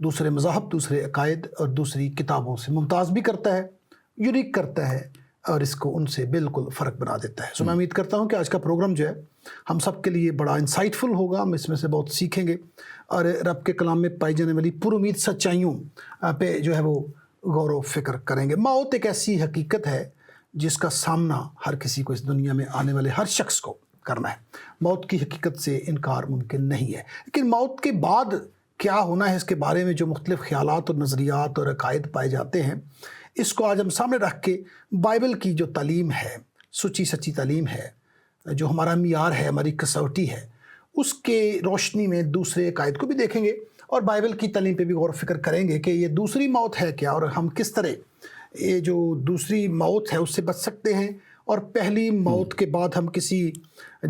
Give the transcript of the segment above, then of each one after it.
دوسرے مذاہب، دوسرے عقائد اور دوسری کتابوں سے ممتاز بھی کرتا ہے، یونیک کرتا ہے اور اس کو ان سے بالکل فرق بنا دیتا ہے۔ میں امید کرتا ہوں کہ آج کا پروگرام جو ہے ہم سب کے لیے بڑا انسائٹفل ہوگا، ہم اس میں سے بہت سیکھیں گے اور رب کے کلام میں پائی جانے والی پر امید سچائیوں پہ جو ہے وہ غور و فکر کریں گے۔ موت ایک ایسی حقیقت ہے جس کا سامنا ہر کسی کو، اس دنیا میں آنے والے ہر شخص کو کرنا ہے۔ موت کی حقیقت سے انکار ممکن نہیں ہے، لیکن موت کے بعد کیا ہونا ہے اس کے بارے میں جو مختلف خیالات اور نظریات اور عقائد پائے جاتے ہیں، اس کو آج ہم سامنے رکھ کے بائبل کی جو تعلیم ہے، سچی تعلیم ہے، جو ہمارا معیار ہے، ہماری کسوٹی ہے، اس کے روشنی میں دوسرے عقائد کو بھی دیکھیں گے اور بائبل کی تعلیم پہ بھی غور و فکر کریں گے کہ یہ دوسری موت ہے کیا، اور ہم کس طرح یہ جو دوسری موت ہے اس سے بچ سکتے ہیں، اور پہلی موت کے بعد ہم کسی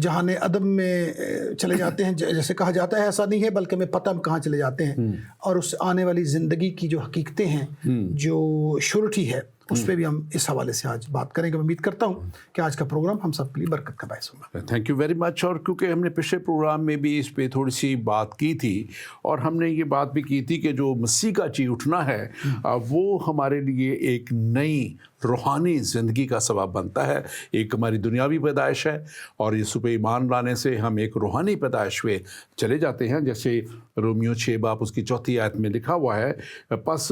جہان عدم میں چلے جاتے ہیں، جیسے کہا جاتا ہے ایسا نہیں ہے، بلکہ ہمیں پتہ ہم کہاں چلے جاتے ہیں، اور اس آنے والی زندگی کی جو حقیقتیں ہیں، جو شورٹی ہے، اس پہ بھی ہم اس حوالے سے آج بات کریں گے۔ میں امید کرتا ہوں کہ آج کا پروگرام ہم سب کے لیے برکت کا باعث ہوگا۔ تھینک یو ویری مچ۔ اور کیونکہ ہم نے پچھلے پروگرام میں بھی اس پہ تھوڑی سی بات کی تھی، اور ہم نے یہ بات بھی کی تھی کہ جو مسیح کا جی اٹھنا ہے وہ ہمارے لیے ایک نئی روحانی زندگی کا سبب بنتا ہے۔ ایک ہماری دنیاوی پیدائش ہے، اور یسوع پہ ایمان لانے سے ہم ایک روحانی پیدائش میں چلے جاتے ہیں، جیسے رومیو 6 اس کی 4 آیت میں لکھا ہوا ہے، پس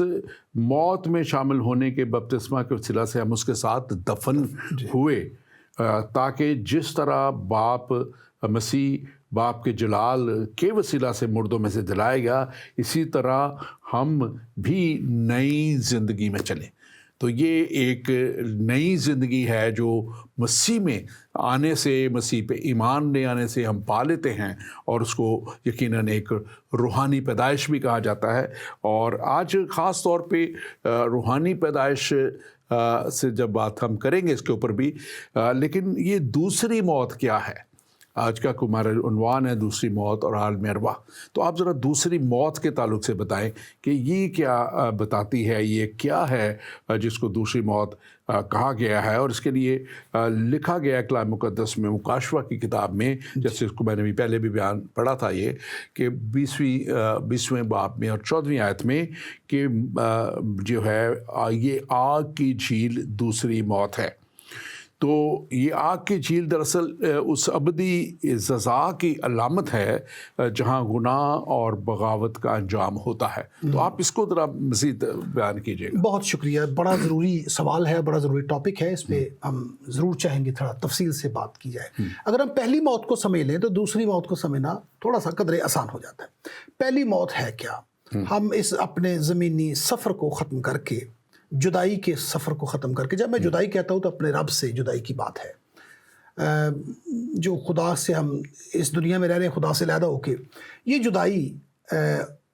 موت میں شامل ہونے کے بپتسمہ کے وسیلہ سے ہم اس کے ساتھ دفن ہوئے، تاکہ جس طرح مسیح باپ کے جلال کے وسیلہ سے مردوں میں سے جلائے گا، اسی طرح ہم بھی نئی زندگی میں چلیں۔ تو یہ ایک نئی زندگی ہے جو مسیح میں آنے سے، مسیح پہ ایمان لے آنے سے ہم پا لیتے ہیں، اور اس کو یقیناً ایک روحانی پیدائش بھی کہا جاتا ہے۔ اور آج خاص طور پہ روحانی پیدائش سے جب بات ہم کریں گے اس کے اوپر بھی، لیکن یہ دوسری موت کیا ہے؟ آج کا ہمارا عنوان ہے دوسری موت اور عالم ارواح۔ تو آپ ذرا دوسری موت کے تعلق سے بتائیں کہ یہ کیا بتاتی ہے، یہ کیا ہے جس کو دوسری موت کہا گیا ہے، اور اس کے لیے لکھا گیا ہے کلام مقدس میں، مکاشفہ کی کتاب میں، جیسے اس کو میں نے بھی پہلے بھی بیان پڑھا تھا، یہ کہ 20ویں باب میں اور 14ویں آیت میں کہ جو ہے یہ آگ کی جھیل دوسری موت ہے۔ تو یہ آگ کی جھیل دراصل اس ابدی سزا کی علامت ہے جہاں گناہ اور بغاوت کا انجام ہوتا ہے۔ تو آپ اس کو ذرا مزید بیان کیجیے گا۔ بہت شکریہ، بڑا ضروری سوال ہے، بڑا ضروری ٹاپک ہے، اس پہ ہم ضرور چاہیں گے تھوڑا تفصیل سے بات کی جائے۔ اگر ہم پہلی موت کو سمجھ لیں تو دوسری موت کو سمجھنا تھوڑا سا قدرے آسان ہو جاتا ہے۔ پہلی موت ہے کیا؟ ہم اس اپنے زمینی سفر کو ختم کر کے، جدائی کے سفر کو ختم کر کے، جب میں جدائی کہتا ہوں تو اپنے رب سے جدائی کی بات ہے، جو خدا سے ہم اس دنیا میں رہ رہے ہیں، خدا سے علیحدہ ہو کے، یہ جدائی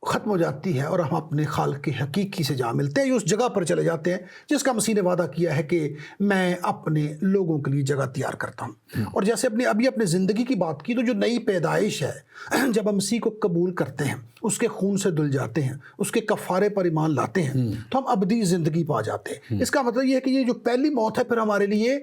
ختم ہو جاتی ہے اور ہم اپنے خالق حقیقی سے جا ملتے ہیں، یہ اس جگہ پر چلے جاتے ہیں جس کا مسیح نے وعدہ کیا ہے کہ میں اپنے لوگوں کے لیے جگہ تیار کرتا ہوں۔ اور جیسے اپنے زندگی کی بات کی، تو جو نئی پیدائش ہے، جب ہم مسیح کو قبول کرتے ہیں، اس کے خون سے دھل جاتے ہیں، اس کے کفارے پر ایمان لاتے ہیں، تو ہم ابدی زندگی پا جاتے ہیں۔ اس کا مطلب یہ ہے کہ یہ جو پہلی موت ہے پھر ہمارے لیے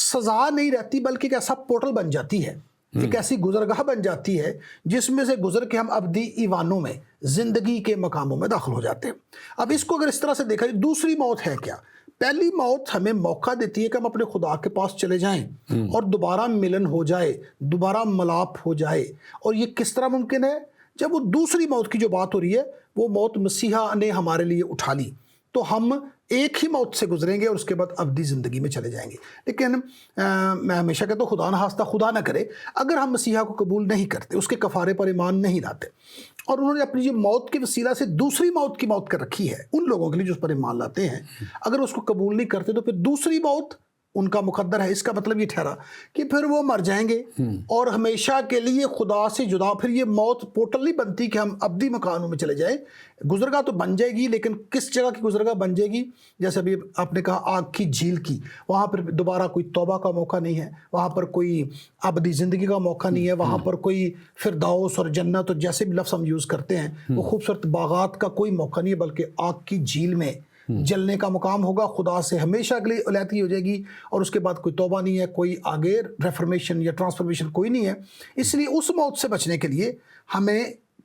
سزا نہیں رہتی، بلکہ ایک ایسا پورٹل بن جاتی ہے، ایک ایسی گزرگاہ بن جاتی ہے جس میں سے گزر کے ہم ابدی ایوانوں میں، زندگی کے مقاموں میں داخل ہو جاتے ہیں۔ اب اس کو اگر اس طرح سے دیکھا جائے، دوسری موت ہے کیا؟ پہلی موت ہمیں موقع دیتی ہے کہ ہم اپنے خدا کے پاس چلے جائیں اور دوبارہ ملن ہو جائے، دوبارہ ملاپ ہو جائے۔ اور یہ کس طرح ممکن ہے؟ جب وہ دوسری موت کی جو بات ہو رہی ہے، وہ موت مسیحا نے ہمارے لیے اٹھا لی، تو ہم ایک ہی موت سے گزریں گے اور اس کے بعد ابدی زندگی میں چلے جائیں گے۔ لیکن میں ہمیشہ کہتا ہوں، خدا نہ خواستہ، خدا نہ کرے، اگر ہم مسیحا کو قبول نہیں کرتے، اس کے کفارے پر ایمان نہیں لاتے، اور انہوں نے اپنی جو موت کے وسیلہ سے دوسری موت کی موت کر رکھی ہے ان لوگوں کے لیے جو اس پر ایمان لاتے ہیں، اگر اس کو قبول نہیں کرتے تو پھر دوسری موت ان کا مقدر ہے۔ اس کا مطلب یہ ٹھہرا کہ پھر وہ مر جائیں گے اور ہمیشہ کے لیے خدا سے جدا۔ پھر یہ موت پورٹل نہیں بنتی کہ ہم ابدی مکانوں میں چلے جائیں، گزرگاہ تو بن جائے گی، لیکن کس جگہ کی گزرگاہ بن جائے گی؟ جیسے ابھی آپ نے کہا آگ کی جھیل کی، وہاں پر دوبارہ کوئی توبہ کا موقع نہیں ہے، وہاں پر کوئی ابدی زندگی کا موقع نہیں ہے، وہاں پر کوئی فردوس اور جنت اور جیسے بھی لفظ ہم یوز کرتے ہیں، وہ خوبصورت باغات کا کوئی موقع نہیں ہے، بلکہ آگ کی جھیل میں جلنے کا مقام ہوگا، خدا سے ہمیشہ کے لیے علیحدگی ہو جائے گی، اور اس کے بعد کوئی توبہ نہیں ہے، کوئی آگے ریفرمیشن یا ٹرانسفارمیشن کوئی نہیں ہے۔ اس لیے اس موت سے بچنے کے لیے ہمیں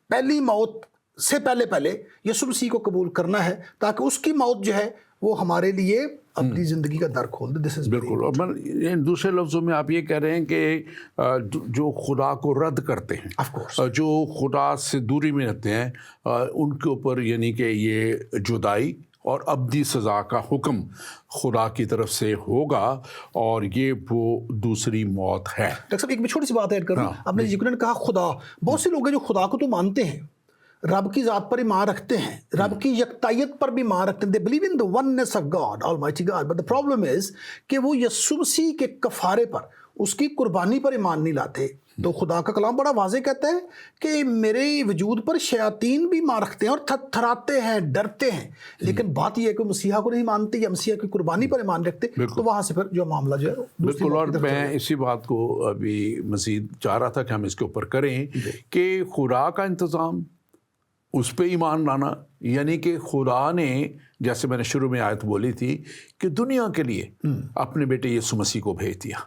پہلی موت سے پہلے پہلے یسوع مسیح کو قبول کرنا ہے تاکہ اس کی موت جو ہے وہ ہمارے لیے اپنی زندگی کا در کھول دے. بالکل. اور دوسرے لفظوں میں آپ یہ کہہ رہے ہیں کہ جو خدا کو رد کرتے ہیں, جو خدا سے دوری میں رہتے ہیں, ان کے اوپر یعنی کہ یہ جدائی اور ابدی سزا کا حکم خدا کی طرف سے ہوگا, اور یہ وہ دوسری موت ہے. ڈاکٹر صاحب ایک میں چھوٹی سی بات ایڈ کروں. آپ نے یقیناً کہا خدا. بہت سے لوگ ہیں جو خدا کو تو مانتے ہیں, رب کی ذات پر ایمان رکھتے ہیں, رب کی یکتائیت پر بھی ایمان رکھتے ہیں. they believe in the oneness of God, Almighty God, but the problem is کہ وہ یسوع مسیح کے کفارے پر, اس کی قربانی پر ایمان نہیں لاتے. تو خدا کا کلام بڑا واضح کہتا ہے کہ میرے وجود پر شیاطین بھی ایمان رکھتے ہیں اور تھراتے ہیں, ڈرتے ہیں, لیکن بات یہ ہے کہ مسیحا کو نہیں مانتے یا مسیحا کی قربانی پر ایمان رکھتے, تو وہاں سے پھر جو معاملہ جو ہے. بالکل. اور میں اسی بات کو ابھی مزید چاہ رہا تھا کہ ہم اس کے اوپر کریں کہ خدا کا انتظام, اس پہ ایمان لانا, یعنی کہ خدا نے, جیسے میں نے شروع میں آیت بولی تھی, کہ دنیا کے لیے اپنے بیٹے یسوع مسیح کو بھیج دیا,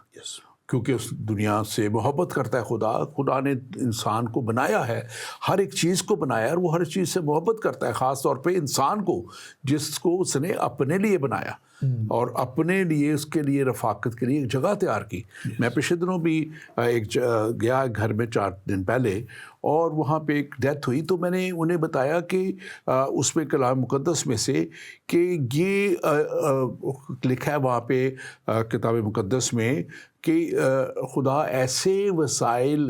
کیونکہ اس دنیا سے محبت کرتا ہے خدا. خدا نے انسان کو بنایا ہے, ہر ایک چیز کو بنایا ہے, اور وہ ہر چیز سے محبت کرتا ہے, خاص طور پہ انسان کو, جس کو اس نے اپنے لیے بنایا اور اپنے لیے, اس کے لیے رفاقت کے لیے ایک جگہ تیار کی. میں پچھلے دنوں بھی ایک گیا گھر میں 4 دن پہلے, اور وہاں پہ ایک ڈیتھ ہوئی, تو میں نے انہیں بتایا کہ اس میں کلام مقدس میں سے کہ یہ لکھا ہے وہاں پہ کتاب مقدس میں کہ خدا ایسے وسائل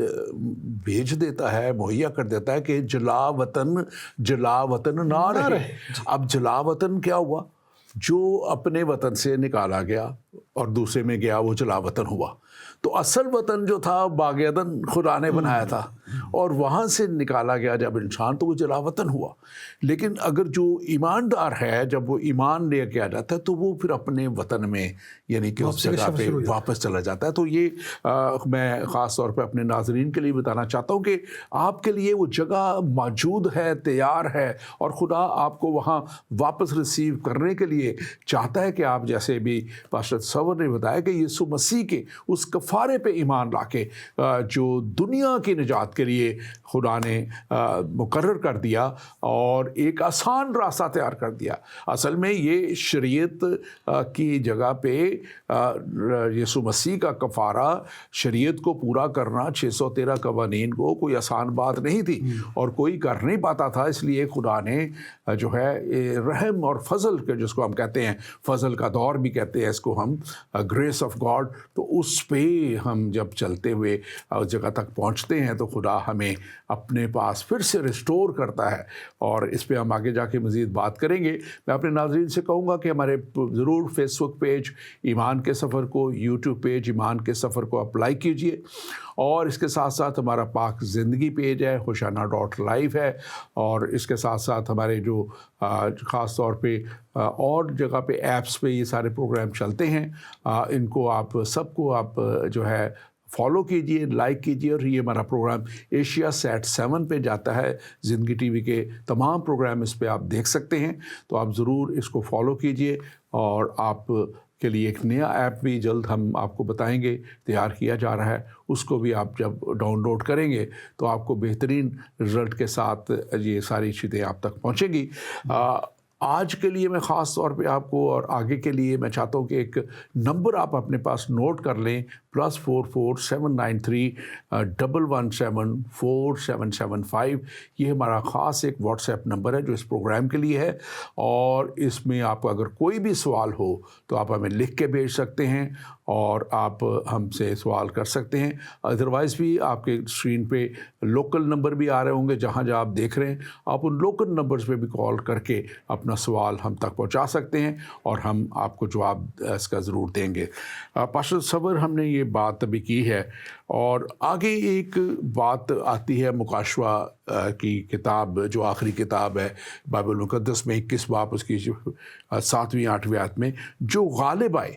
بھیج دیتا ہے, مہیا کر دیتا ہے کہ جلا وطن نہ رہے. اب جلا وطن کیا ہوا؟ جو اپنے وطن سے نکالا گیا اور دوسرے میں گیا, وہ جلا وطن ہوا. تو اصل وطن جو تھا باغ عدن خدا نے بنایا تھا, اور وہاں سے نکالا گیا جب انسان, تو وہ جلا وطن ہوا. لیکن اگر جو ایماندار ہے, جب وہ ایمان لے کے آ جاتا ہے, تو وہ پھر اپنے وطن میں یعنی کہ اس جگہ پہ واپس چلا جاتا ہے. تو یہ میں خاص طور پہ اپنے ناظرین کے لیے بتانا چاہتا ہوں کہ آپ کے لیے وہ جگہ موجود ہے, تیار ہے, اور خدا آپ کو وہاں واپس ریسیو کرنے کے لیے چاہتا ہے کہ آپ, جیسے بھی پاسٹر تصور نے بتایا, کہ یسوع مسیح کے اس کفارے پہ ایمان لا کے جو دنیا کی نجات کے لیے خدا نے مقرر کر دیا اور ایک آسان راستہ تیار کر دیا. اصل میں یہ شریعت کی جگہ پہ یسوع مسیح کا کفارہ, شریعت کو پورا کرنا, 613 قوانین کو, کوئی آسان بات نہیں تھی اور کوئی کر نہیں پاتا تھا. اس لیے خدا نے جو ہے رحم اور فضل کے, جس کو ہم کہتے ہیں, فضل کا دور بھی کہتے ہیں اس کو ہم, گریس آف گاڈ, تو اس پہ ہم جب چلتے ہوئے اس جگہ تک پہنچتے ہیں تو خدا ہمیں اپنے پاس پھر سے ریسٹور کرتا ہے. اور اس پہ ہم آگے جا کے مزید بات کریں گے. میں اپنے ناظرین سے کہوں گا کہ ہمارے ضرور فیس بک پیج ایمان کے سفر کو, یوٹیوب پیج ایمان کے سفر کو آپ لائک کیجئے, اور اس کے ساتھ ساتھ ہمارا پاک زندگی پیج ہے, hoshana.live ہے, اور اس کے ساتھ ساتھ ہمارے جو خاص طور پہ اور جگہ پہ ایپس پہ یہ سارے پروگرام چلتے ہیں, ان کو آپ سب کو آپ جو ہے فالو کیجئے, لائک کیجئے. اور یہ ہمارا پروگرام ایشیا سیٹ 7 پہ جاتا ہے, زندگی ٹی وی کے تمام پروگرام اس پہ آپ دیکھ سکتے ہیں. تو آپ ضرور اس کو فالو کیجئے, اور آپ کے لیے ایک نیا ایپ بھی جلد ہم آپ کو بتائیں گے, تیار کیا جا رہا ہے. اس کو بھی آپ جب ڈاؤن لوڈ کریں گے تو آپ کو بہترین رزلٹ کے ساتھ یہ ساری چیزیں آپ تک پہنچیں گی. آج کے لیے میں خاص طور پہ آپ کو, اور آگے کے لیے میں چاہتا ہوں کہ ایک نمبر آپ اپنے پاس نوٹ کر لیں, +44 793 117 4775. یہ ہمارا خاص ایک واٹس ایپ نمبر ہے جو اس پروگرام کے لیے ہے, اور اس میں آپ کو اگر کوئی بھی سوال ہو تو آپ ہمیں لکھ کے بھیج سکتے ہیں, اور آپ ہم سے سوال کر سکتے ہیں. ادروائز بھی آپ کے اسکرین پہ لوکل نمبر بھی آ رہے ہوں گے, جہاں جہاں آپ دیکھ رہے ہیں, آپ ان لوکل نمبرز پہ بھی کال کر کے اپنا سوال ہم تک پہنچا سکتے ہیں, اور ہم آپ کو جواب اس کا ضرور دیں گے. پاسٹر تصور ہم نے یہ بات ابھی کی ہے, اور آگے ایک بات آتی ہے مکاشفہ کی کتاب, جو آخری کتاب ہے بائبل مقدس میں, 21 باب اس کی 7ویں 8ویں آیت میں, جو غالب آئے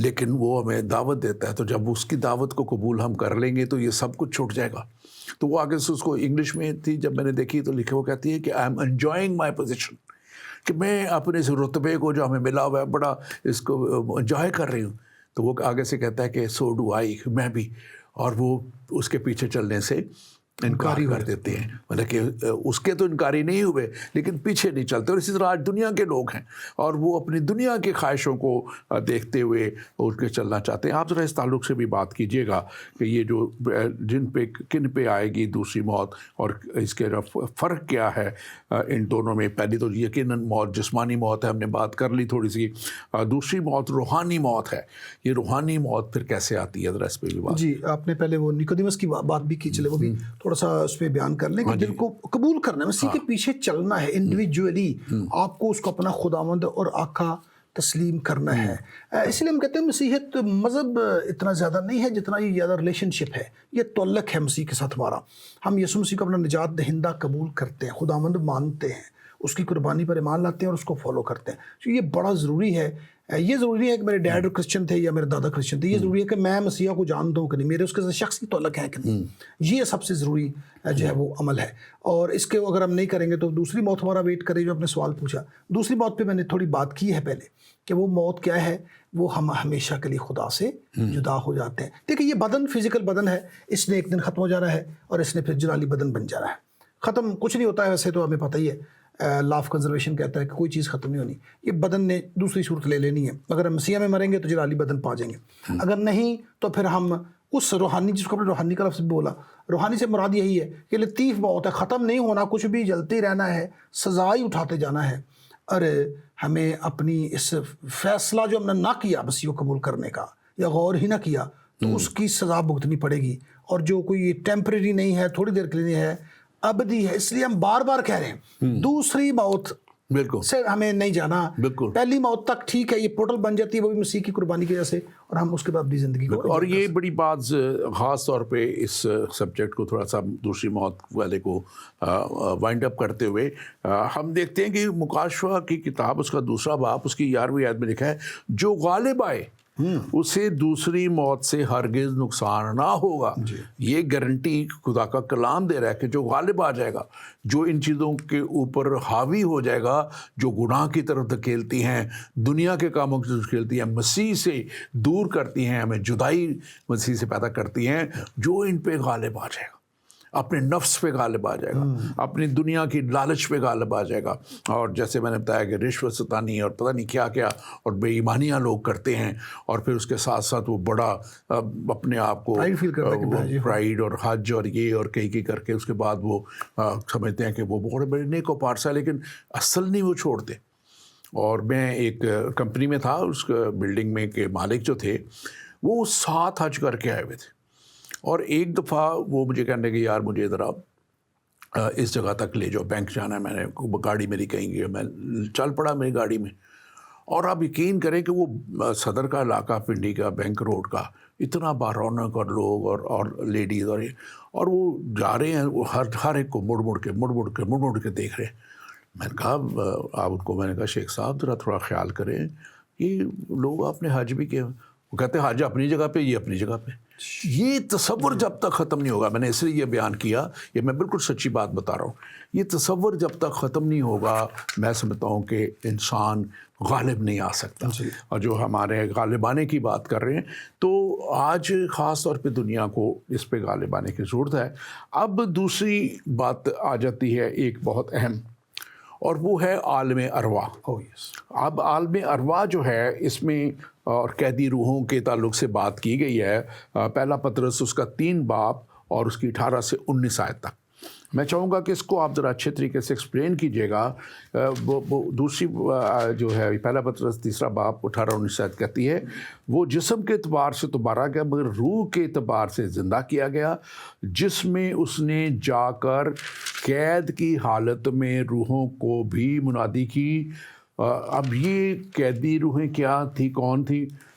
لیکن وہ ہمیں دعوت دیتا ہے، تو جب اس کی دعوت کو قبول ہم کر لیں گے تو یہ سب کچھ چھوٹ جائے گا. تو وہ آگے سے اس کو انگلش میں تھی، جب میں نے دیکھی تو لکھے وہ کہتی ہے کہ I am enjoying my position, کہ میں اپنے اس رتبے کو جو ہمیں ملا ہوا ہے بڑا اس کو انجوائے کر رہی ہوں. تو وہ آگے سے کہتا ہے کہ سو ڈو آئی، میں بھی. اور وہ اس کے پیچھے چلنے سے انکار کر دیتے ہیں، مطلب کہ اس کے تو انکاری نہیں ہوئے لیکن پیچھے نہیں چلتے. اور اسی طرح آج دنیا کے لوگ ہیں اور وہ اپنی دنیا کی خواہشوں کو دیکھتے ہوئے اٹھ کے چلنا چاہتے ہیں. آپ ذرا اس تعلق سے بھی بات کیجیے گا کہ یہ جو کن پہ آئے گی دوسری موت، اور اس کے فرق کیا ہے ان دونوں میں. پہلی تو یقیناً موت جسمانی موت ہے، ہم نے بات کر لی تھوڑی سی. دوسری موت روحانی موت ہے. یہ روحانی موت پھر کیسے آتی ہے، ذرا اس پہ بھی بات. جی، آپ نے پہلے وہ نیکودیمس کی بات بھی کی، چلے وہ بھی تھوڑا سا اس پہ بیان کر لیں کہ دل کو قبول کرنا ہے، مسیح کے پیچھے چلنا ہے، انڈیویجولی آپ کو اس کو اپنا خداوند اور آقا تسلیم کرنا ہے. اس لیے ہم کہتے ہیں مسیحیت مذہب اتنا زیادہ نہیں ہے جتنا یہ زیادہ ریلیشن شپ ہے، یہ تعلق ہے مسیح کے ساتھ ہمارا. ہم یسوع مسیح کو اپنا نجات دہندہ قبول کرتے ہیں، خداوند مانتے ہیں، اس کی قربانی پر ایمان لاتے ہیں اور اس کو فالو کرتے ہیں. تو یہ بڑا ضروری ہے. یہ ضروری ہے کہ میرے ڈیڈ کرسچن تھے یا میرے دادا کرسچن تھے، یہ ضروری ہے کہ میں مسیح کو جانتا ہوں کہ نہیں، میرے اس کے ساتھ شخصی تعلق ہے کہ نہیں. یہ سب سے ضروری جو ہے وہ عمل ہے. اور اس کے اگر ہم نہیں کریں گے تو دوسری موت ہمارا ویٹ کرے. جو آپ نے سوال پوچھا، دوسری موت پہ میں نے تھوڑی بات کی ہے پہلے کہ وہ موت کیا ہے. وہ ہم ہمیشہ کے لیے خدا سے جدا ہو جاتے ہیں. دیکھیں یہ بدن فزیکل بدن ہے، اس نے ایک دن ختم ہو جانا ہے اور اس نے پھر جلالی بدن بن جانا ہے. ختم کچھ نہیں ہوتا ہے، ویسے تو ہمیں پتہ ہی ہے، لا آف کنزرویشن کہتا ہے کہ کوئی چیز ختم نہیں ہونی. یہ بدن نے دوسری صورت لے لینی ہے. اگر ہم مسیح میں مریں گے تو جلالی بدن پا جائیں گے، اگر نہیں تو پھر ہم اس روحانی، جس کو ہم نے روحانی کا لفظ بولا، روحانی سے مراد یہی ہے کہ لطیف موت ہے، ختم نہیں ہونا، کچھ بھی جلتے رہنا ہے، سزا ہی اٹھاتے جانا ہے. اور ہمیں اپنی اس فیصلہ جو ہم نے نہ کیا مسیح کو قبول کرنے کا یا غور ہی نہ کیا تو اس کی سزا بھگتنی پڑے گی. اور جو کوئی ٹیمپریری نہیں ہے، تھوڑی دیر کے لیے ہے، ابدی ہے. اس لیے ہم بار بار کہہ رہے ہیں دوسری موت بالکل سے ہمیں نہیں جانا. بالکل. پہلی موت تک ٹھیک ہے، یہ پورٹل بن جاتی ہے، وہ بھی مسیح کی قربانی کی وجہ سے، اور ہم اس کے بعد اپنی زندگی کو. اور یہ بڑی بات خاص طور پہ اس سبجیکٹ کو تھوڑا سا دوسری موت والے کو وائنڈ اپ کرتے ہوئے ہم دیکھتے ہیں کہ مکاشفہ کی کتاب اس کا دوسرا باب اس کی 11ویں آیت میں لکھا ہے، جو غالب آئے اسے دوسری موت سے ہرگز نقصان نہ ہوگا. یہ گارنٹی خدا کا کلام دے رہا ہے کہ جو غالب آ جائے گا، جو ان چیزوں کے اوپر حاوی ہو جائے گا جو گناہ کی طرف دھکیلتی ہیں، دنیا کے کاموں کی طرف دھکیلتی ہیں، مسیح سے دور کرتی ہیں، ہمیں جدائی مسیح سے پیدا کرتی ہیں، جو ان پہ غالب آ جائے گا، اپنے نفس پہ غالب آ جائے گا، اپنی دنیا کی لالچ پہ غالب آ جائے گا. اور جیسے میں نے بتایا کہ رشوت ستانی اور پتہ نہیں کیا کیا اور بے ایمانیاں لوگ کرتے ہیں، اور پھر اس کے ساتھ ساتھ وہ بڑا اپنے آپ کو پرائیڈ اور حج اور یہ اور کئی کر کے اس کے بعد وہ سمجھتے ہیں کہ وہ بڑے بڑے نیک و پارسا، لیکن اصل نہیں وہ چھوڑتے. اور میں ایک کمپنی میں تھا، اس بلڈنگ میں کے مالک جو تھے وہ 7 حج کر کے آئے ہوئے تھے. اور ایک دفعہ وہ مجھے کہنے کہ یار مجھے ذرا اس جگہ تک لے جاؤ، بینک جانا ہے. میں نے گاڑی میری کہیں گی، میں چل پڑا میری گاڑی میں. اور آپ یقین کریں کہ وہ صدر کا علاقہ پنڈی کا بینک روڈ کا اتنا بارونق اور لوگ اور لیڈیز اور وہ جا رہے ہیں، وہ ہر ایک کو مڑ مڑ کے دیکھ رہے ہیں. میں نے کہا آپ ان کو، میں نے کہا شیخ صاحب ذرا تھوڑا خیال کریں، یہ لوگ آپ نے حج بھی کیا. وہ کہتے ہیں حج اپنی جگہ پہ، یہ اپنی جگہ پہ. یہ تصور جب تک ختم نہیں ہوگا، میں نے اس لیے یہ بیان کیا، یہ میں بالکل سچی بات بتا رہا ہوں، یہ تصور جب تک ختم نہیں ہوگا میں سمجھتا ہوں کہ انسان غالب نہیں آ سکتا. اور جو ہمارے غالب آنے کی بات کر رہے ہیں تو آج خاص طور پہ دنیا کو اس پہ غالب آنے کی ضرورت ہے. اب دوسری بات آ جاتی ہے ایک بہت اہم، اور وہ ہے عالم ارواح. اب عالم ارواح جو ہے اس میں اور قیدی روحوں کے تعلق سے بات کی گئی ہے. پہلا پطرس اس کا 3 باب اور اس کی 18 سے 19 آیت تک. میں چاہوں گا کہ اس کو آپ ذرا اچھے طریقے سے ایکسپلین کیجیے گا. وہ دوسری جو ہے پہلا پطرس 3 باب 18-19 آیت کہتی ہے، وہ جسم کے اعتبار سے تو مارا گیا مگر روح کے اعتبار سے زندہ کیا گیا، جس میں اس نے جا کر قید کی حالت میں روحوں کو بھی منادی کی. اب یہ قیدی روحیں کیا تھی، کون تھی؟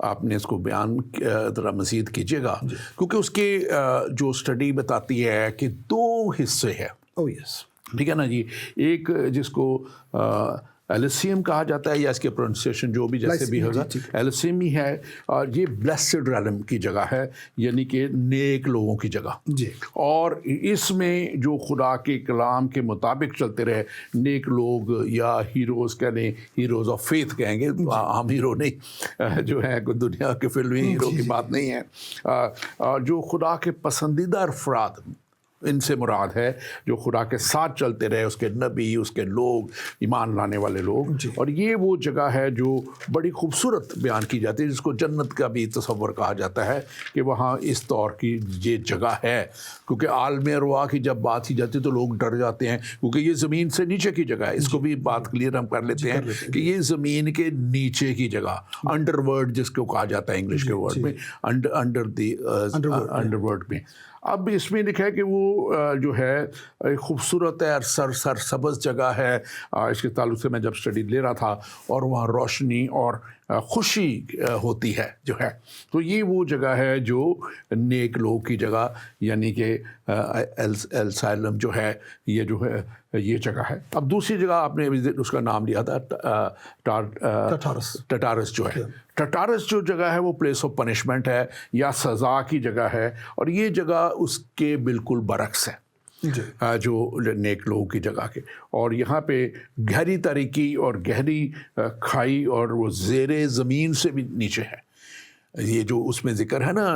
آپ نے اس کو بیان ذرا مزید کیجیے گا، کیونکہ اس کی جو اسٹڈی بتاتی ہے کہ 2 حصے ہیں. او یس. ٹھیک ہے نا جی. ایک جس کو ایلیسیم کہا جاتا ہے، یا اس کے پروننسیشن جو بھی جیسے بھی ہوگا ایلیسیم ہی ہے، اور یہ بلیسڈ ریلم کی جگہ ہے، یعنی کہ نیک لوگوں کی جگہ. جی. اور اس میں جو خدا کے کلام کے مطابق چلتے رہے نیک لوگ، یا ہیروز کہہ لیں، ہیروز آف فیتھ کہیں گے، ہم ہیرو نہیں جو ہے کوئی دنیا کے فلمی ہیرو کی بات نہیں ہے، جو خدا کے پسندیدہ افراد، ان سے مراد ہے جو خدا کے ساتھ چلتے رہے، اس کے نبی، اس کے لوگ، ایمان لانے والے لوگ. اور یہ وہ جگہ ہے جو بڑی خوبصورت بیان کی جاتی ہے، جس کو جنت کا بھی تصور کہا جاتا ہے کہ وہاں اس طور کی یہ جگہ ہے. کیونکہ عالم ارواح کی جب بات کی جاتی ہے تو لوگ ڈر جاتے ہیں، کیونکہ یہ زمین سے نیچے کی جگہ ہے. اس کو بھی بات کلیئر ہم کر لیتے ہیں کہ یہ زمین کے نیچے کی جگہ، انڈر ورلڈ جس کو کہا جاتا ہے انگلش کے ورڈ میں، انڈر ورلڈ میں. اب اس میں لکھا ہے کہ وہ جو ہے خوبصورت ہے، سر سبز جگہ ہے. اس کے تعلق سے میں جب اسٹڈی لے رہا تھا، اور وہاں روشنی اور خوشی ہوتی ہے جو ہے. تو یہ وہ جگہ ہے جو نیک لوگ کی جگہ، یعنی کہ السائلم جو ہے، یہ جو ہے یہ جگہ ہے. اب دوسری جگہ آپ نے اس کا نام لیا تھا ٹٹارس جو ہے. ٹٹارس جو جگہ ہے وہ پلیس آف پنشمنٹ ہے، یا سزا کی جگہ ہے، اور یہ جگہ اس کے بالکل برعکس ہے جو نیک لوگوں کی جگہ کے. اور یہاں پہ گہری تاریکی اور گہری کھائی، اور وہ زیر زمین سے بھی نیچے ہے. یہ جو اس میں ذکر ہے نا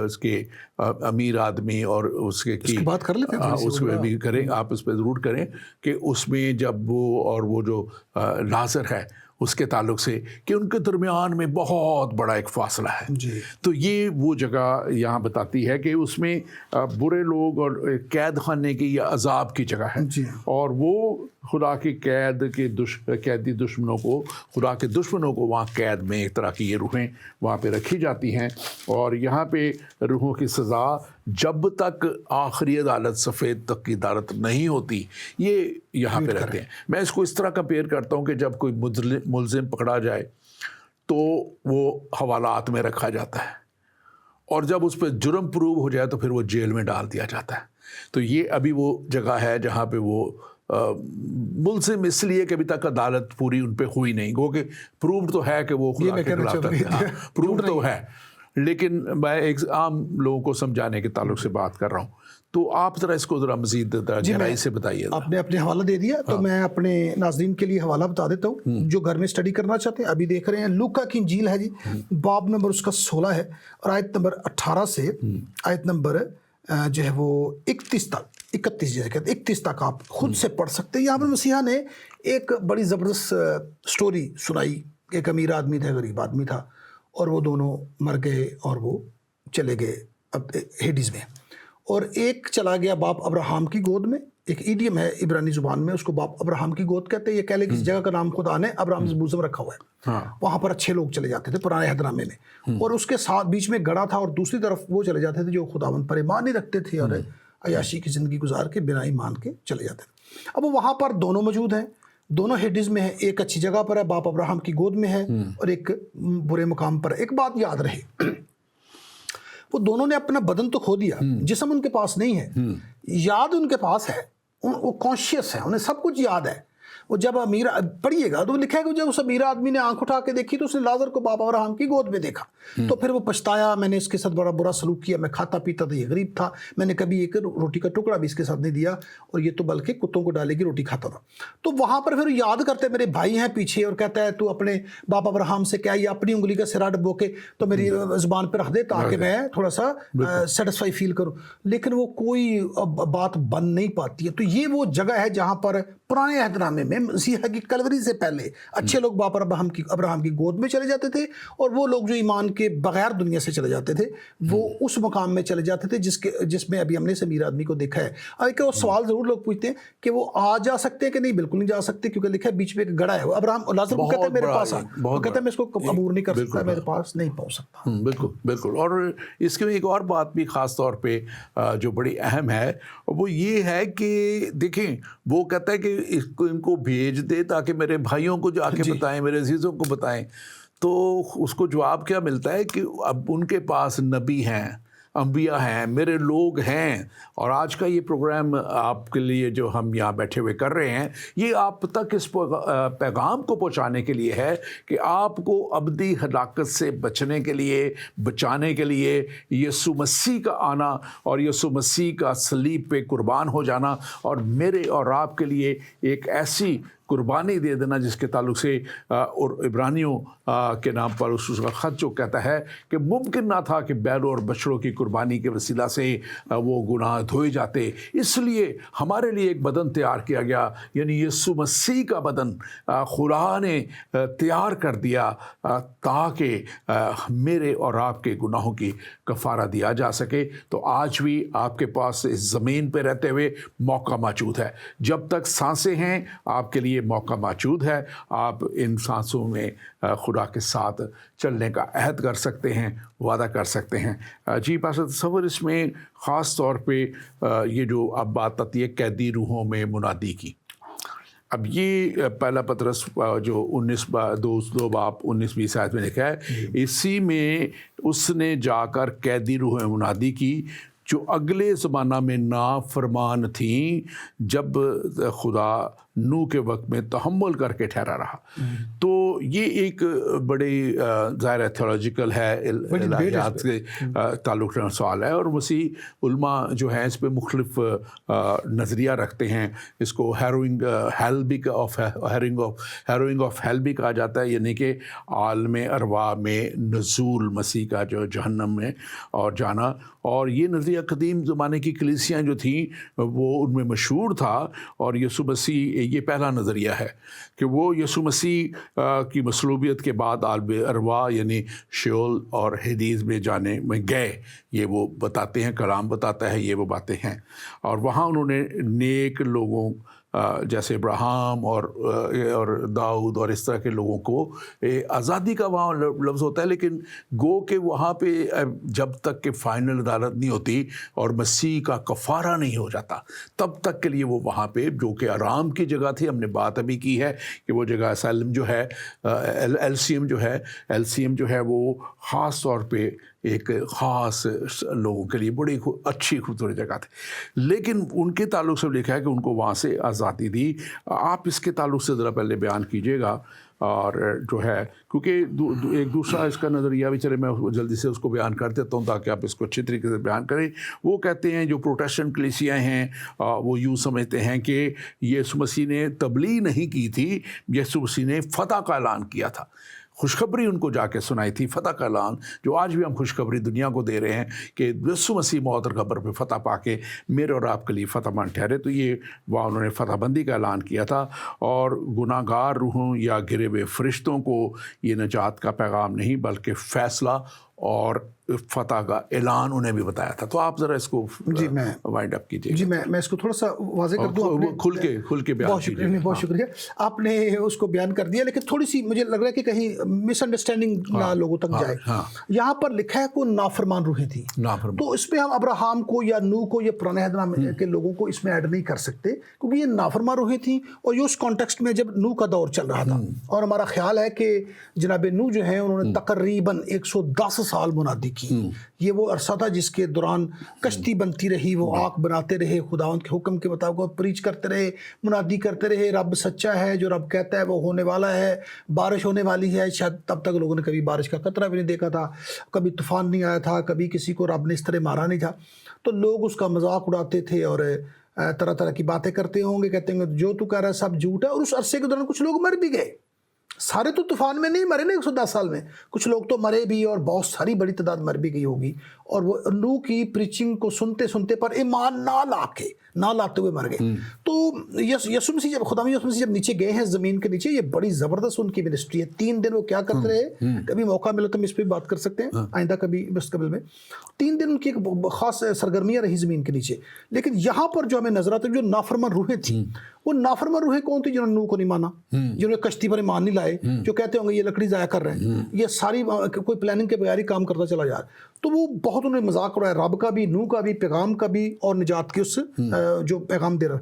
اس کے امیر آدمی، اور اس کے کی بات کر لیتے ہیں، اس میں بھی کریں، آپ اس پہ ضرور کریں کہ اس میں جب وہ جو لازر ہے اس کے تعلق سے کہ ان کے درمیان میں بہت بڑا ایک فاصلہ ہے. تو یہ وہ جگہ یہاں بتاتی ہے کہ اس میں برے لوگ اور قید خانے کی یا عذاب کی جگہ ہے. اور وہ خدا کی قیدی دشمنوں کو، خدا کے دشمنوں کو وہاں قید میں ایک طرح کی یہ روحیں وہاں پہ رکھی جاتی ہیں. اور یہاں پہ روحوں کی سزا جب تک آخری عدالت سفید تک کی عدالت نہیں ہوتی، یہ یہاں پہ رہتے ہیں. میں اس کو اس طرح کمپیئر کرتا ہوں کہ جب کوئی ملزم پکڑا جائے تو وہ حوالات میں رکھا جاتا ہے، اور جب اس پہ جرم پروو ہو جائے تو پھر وہ جیل میں ڈال دیا جاتا ہے. تو یہ ابھی وہ جگہ ہے جہاں پہ وہ ملزم اس لیے کہ ابھی تک عدالت پوری ان پہ ہوئی نہیں، گو کہ پرووڈ تو ہے کہ وہ خدا کے خلاف کرتے، پرووڈ تو ہے، لیکن میں ایک عام لوگوں کو سمجھانے کے تعلق سے بات کر رہا ہوں. تو آپ ذرا اس کو ذرا مزید گہرائی سے بتائیے. آپ نے اپنے حوالہ دے دیا، تو میں اپنے ناظرین کے لیے حوالہ بتا دیتا ہوں جو گھر میں اسٹڈی کرنا چاہتے ہیں. ابھی دیکھ رہے ہیں لوکا کی انجیل ہے جی، باب نمبر اس کا 16 ہے، اور آیت نمبر 18 سے آیت نمبر جو ہے وہ 31 تک آپ خود سے پڑھ سکتے ہیں. یہاں پر مسیحا نے ایک بڑی زبردست سٹوری سنائی. ایک امیر آدمی تھا، غریب آدمی تھا، اور وہ دونوں مر گئے اور وہ چلے گئے اب ہیڈیز میں. اور ایک چلا گیا باپ ابراہم کی گود میں. ایک ایڈیم ہے عبرانی زبان میں، اس کو باپ ابراہم کی گود کہتے ہیں. یہ کہہ لے کس جگہ کا نام خدا نے ابراہم بوزم رکھا ہوا ہے. وہاں پر اچھے لوگ چلے جاتے تھے پرانے عہد نامے میں، اور اس کے ساتھ بیچ میں گڑھا تھا، اور دوسری طرف وہ چلے جاتے تھے جو خداوند پر ایمان نہیں رکھتے تھے اور عیاشی کی زندگی گزار کے بنا ایمان کے چلے جاتے تھے. اب وہاں پر دونوں موجود ہیں، دونوں ہیڈیز میں ہیں. ایک اچھی جگہ پر ہے، باپ ابراہم کی گود میں ہے، اور ایک برے مقام پر. ایک بات یاد رہے، وہ دونوں نے اپنا بدن تو کھو دیا، جسم ان کے پاس نہیں ہے، یاد ان کے پاس ہے، وہ کانشیس ہے، انہیں سب کچھ یاد ہے. وہ جب امیر پڑھیے گا تو لکھا ہے کہ جب اس امیر آدمی نے آنکھ اٹھا کے دیکھی تو اس نے لازر کو باپ ابراہم کی گود میں دیکھا. تو پھر وہ پچھتایا، میں نے اس کے ساتھ بڑا برا سلوک کیا، میں کھاتا پیتا تھا، یہ غریب تھا، میں نے کبھی ایک روٹی کا ٹکڑا بھی اس کے ساتھ نہیں دیا، اور یہ تو بلکہ کتوں کو ڈالے گی روٹی کھاتا تھا. تو وہاں پر پھر یاد کرتے میرے بھائی ہیں پیچھے، اور کہتا ہے تو اپنے باپ ابراہم سے کیا یہ اپنی انگلی کا سرا ڈبو کے تو میری زبان پہ رکھ دے تاکہ میں تھوڑا سا سیٹسفائی فیل کروں. لیکن وہ کوئی بات بن نہیں پاتی ہے. تو یہ وہ جگہ ہے جہاں پر پرانے عہد نامے میں مسیح کی کلوری سے پہلے اچھے لوگ باپ ابراہم کی گود میں چلے جاتے تھے، اور وہ لوگ جو ایمان کے بغیر دنیا سے چلے جاتے تھے وہ اس مقام میں چلے جاتے تھے جس میں ابھی ہم نے اس امیر آدمی کو دیکھا ہے. اور ایک سوال ضرور لوگ پوچھتے ہیں کہ وہ آ جا سکتے ہیں کہ نہیں. بالکل نہیں جا سکتے، کیونکہ لکھا ہے بیچ میں ایک گڑھا ہے. ابراہم لازر کو کہتے ہیں میرے پاس آ، وہ کہتا ہے میں اس کو عبور نہیں کر سکتا، میرے پاس نہیں پہنچ سکتا. بالکل بالکل. اور اس کے ایک اور بات بھی خاص طور پہ جو بڑی اہم ہے وہ یہ ہے کہ دیکھیں وہ کہتا ہے کہ ان کو بھیج دے تاکہ میرے بھائیوں کو جا کے بتائیں، میرے عزیزوں کو بتائیں. تو اس کو جواب کیا ملتا ہے کہ اب ان کے پاس نبی ہیں، انبیاء ہیں، میرے لوگ ہیں، اور آج کا یہ پروگرام آپ کے لیے جو ہم یہاں بیٹھے ہوئے کر رہے ہیں، یہ آپ تک اس پیغام کو پہنچانے کے لیے ہے کہ آپ کو ابدی ہلاکت سے بچنے کے لیے، بچانے کے لیے یسوع مسیح کا آنا اور یسوع مسیح کا صلیب پہ قربان ہو جانا، اور میرے اور آپ کے لیے ایک ایسی قربانی دے دینا جس کے تعلق سے اور عبرانیوں کے نام پر اس کا خط جو کہتا ہے کہ ممکن نہ تھا کہ بیلوں اور بچڑوں کی قربانی کے وسیلہ سے وہ گناہ دھوئے جاتے، اس لیے ہمارے لیے ایک بدن تیار کیا گیا، یعنی یسوع مسیح کا بدن خدا نے تیار کر دیا تاکہ میرے اور آپ کے گناہوں کی کفارہ دیا جا سکے۔ تو آج بھی آپ کے پاس اس زمین پہ رہتے ہوئے موقع موجود ہے، جب تک سانسیں ہیں آپ کے لیے موقع موجود ہے، آپ ان سانسوں میں خدا کے ساتھ چلنے کا عہد کر سکتے ہیں، وعدہ کر سکتے ہیں۔ جی پاسٹر، تصور اس میں خاص طور پہ یہ جو اب بات آتی ہے قیدی روحوں میں منادی کی، اب یہ پہلا پطرس جو 2 باب 19-20 آیت میں لکھا ہے، اسی میں اس نے جا کر قیدی روحوں میں منادی کی جو اگلے زمانہ میں نافرمان تھیں، جب خدا نوح کے وقت میں تحمل کر کے ٹھہرا رہا۔ تو یہ ایک بڑی ظاہر ہے تھیولوجیکل ہے، الہیات کے تعلق سے سوال ہے، اور مسیح علماء جو ہیں اس پہ مختلف نظریہ رکھتے ہیں۔ اس کو ہیروئنگ آف ہیل بھی کہا جاتا ہے، یعنی کہ عالم ارواح میں نزول مسیح کا جو جہنم میں اور جانا، اور یہ نظریہ قدیم زمانے کی کلیسیاں جو تھیں وہ ان میں مشہور تھا، اور یسوع مسیح یہ پہلا نظریہ ہے کہ وہ یسوع مسیح کی مصلوبیت کے بعد عالم ارواح یعنی شیول اور حدیث میں جانے میں گئے، یہ وہ بتاتے ہیں، کلام بتاتا ہے، یہ وہ باتیں ہیں، اور وہاں انہوں نے نیک لوگوں جیسے ابراہیم اور داؤد اور اس طرح کے لوگوں کو آزادی کا وہاں لفظ ہوتا ہے، لیکن گو کہ وہاں پہ جب تک کہ فائنل عدالت نہیں ہوتی اور مسیح کا کفارہ نہیں ہو جاتا تب تک کے لیے وہ وہاں پہ، جو کہ آرام کی جگہ تھی، ہم نے بات ابھی کی ہے کہ وہ جگہ اسائلم جو ہے، ایلسیم جو ہے وہ خاص طور پہ ایک خاص لوگوں کے لیے بڑی اچھی خوبصورت جگہ تھی، لیکن ان کے تعلق سے لکھا ہے کہ ان کو وہاں سے آزادی دی۔ آپ اس کے تعلق سے ذرا پہلے بیان کیجیے گا، اور جو ہے کیونکہ ایک دوسرا اس کا نظریہ بھی، چلے میں جلدی سے اس کو بیان کر دیتا ہوں تاکہ آپ اس کو اچھی طریقے سے بیان کریں۔ وہ کہتے ہیں جو پروٹیسٹنٹ کلیسیاں ہیں وہ یوں سمجھتے ہیں کہ یسوع مسیح نے تبلیغ نہیں کی تھی، یسوع مسیح نے فتح کا اعلان کیا تھا، خوشخبری ان کو جا کے سنائی تھی، فتح کا اعلان، جو آج بھی ہم خوشخبری دنیا کو دے رہے ہیں کہ یسوع مسیح موت اور قبر پہ فتح پا کے میرے اور آپ کے لیے فتح مند ٹھہرے۔ تو یہ وہاں انہوں نے فتح بندی کا اعلان کیا تھا، اور گناہ گار روحوں یا گرے ہوئے فرشتوں کو یہ نجات کا پیغام نہیں بلکہ فیصلہ اور فتح کا اعلان انہیں بھی بتایا تھا۔ تو آپ ذرا اس کو وائنڈ اپ کیجیے۔ جی میں اس کو تھوڑا سا واضح کر دوں، کھل کے بیان کیجیے۔ بہت شکریہ، آپ نے اس کو بیان کر دیا، لیکن تھوڑی سی مجھے لگ رہا ہے کہ کہیں مس انڈرسٹینڈنگ نہ لوگوں تک جائے۔ یہاں پر لکھا ہے کہ نافرمان روحیں تھیں، تو اس پہ ہم ابراہیم کو یا نوح کو یا پرانے عہد کے لوگوں کو اس میں ایڈ نہیں کر سکتے، کیونکہ یہ نافرمان روحیں تھیں، اور یہ اس کانٹیکسٹ میں جب نوح کا دور چل رہا تھا، اور ہمارا خیال ہے کہ جناب نوح جو ہیں انہوں نے تقریباً 110 سال منادی کی۔ یہ وہ عرصہ تھا جس کے دوران کشتی بنتی رہی، وہ آگ بناتے رہے، خداوند کے حکم کے مطابق پریچ کرتے رہے، منادی کرتے رہے، رب سچا ہے، جو رب کہتا ہے وہ ہونے والا ہے، بارش ہونے والی ہے۔ شاید تب تک لوگوں نے کبھی بارش کا قطرہ بھی نہیں دیکھا تھا، کبھی طوفان نہیں آیا تھا، کبھی کسی کو رب نے اس طرح مارا نہیں تھا، تو لوگ اس کا مذاق اڑاتے تھے اور طرح طرح کی باتیں کرتے ہوں گے، کہتے ہیں جو تو کہہ رہا ہے سب جھوٹ ہے۔ اور اس عرصے کے دوران کچھ لوگ مر بھی گئے، سارے تو طوفان میں نہیں مرے نا 110 سال میں، کچھ لوگ تو مرے بھی، اور بہت ساری بڑی تعداد مر بھی گئی ہوگی، اور وہ نوح کی پریچنگ کو سنتے سنتے پر ایمان نہ لاتے ہوئے مر گئے۔ تو یسوع مسیح خدا یسوع مسیح جب نیچے گئے ہیں زمین کے نیچے، یہ بڑی زبردست ان کی منسٹری ہے۔ 3 دن وہ کیا کرتے رہے، کبھی موقع ملا تو ہم اس پہ بات کر سکتے ہیں آئندہ کبھی مستقبل میں۔ 3 دن ان کی ایک خاص سرگرمیاں رہی زمین کے نیچے، لیکن یہاں پر جو ہمیں نظر آتا ہے جو نافرمان روحیں تھیں، وہ نافرمان روحیں کون تھی؟ جنہوں نے نوح کو نہیں مانا، جنہوں نے کشتی پر ایمان نہیں لائے، جو کہتے ہوں گے یہ لکڑی ضائع کر رہے ہیں، یہ ساری کوئی پلاننگ کے بغیر ہی کام کرتا چلا جا رہا ہے۔ تو وہ بہت انہوں نے مذاق اڑایا، رب کا بھی، نوح کا بھی، پیغام کا بھی، اور نجات کے اس جو پیغام دے رہا۔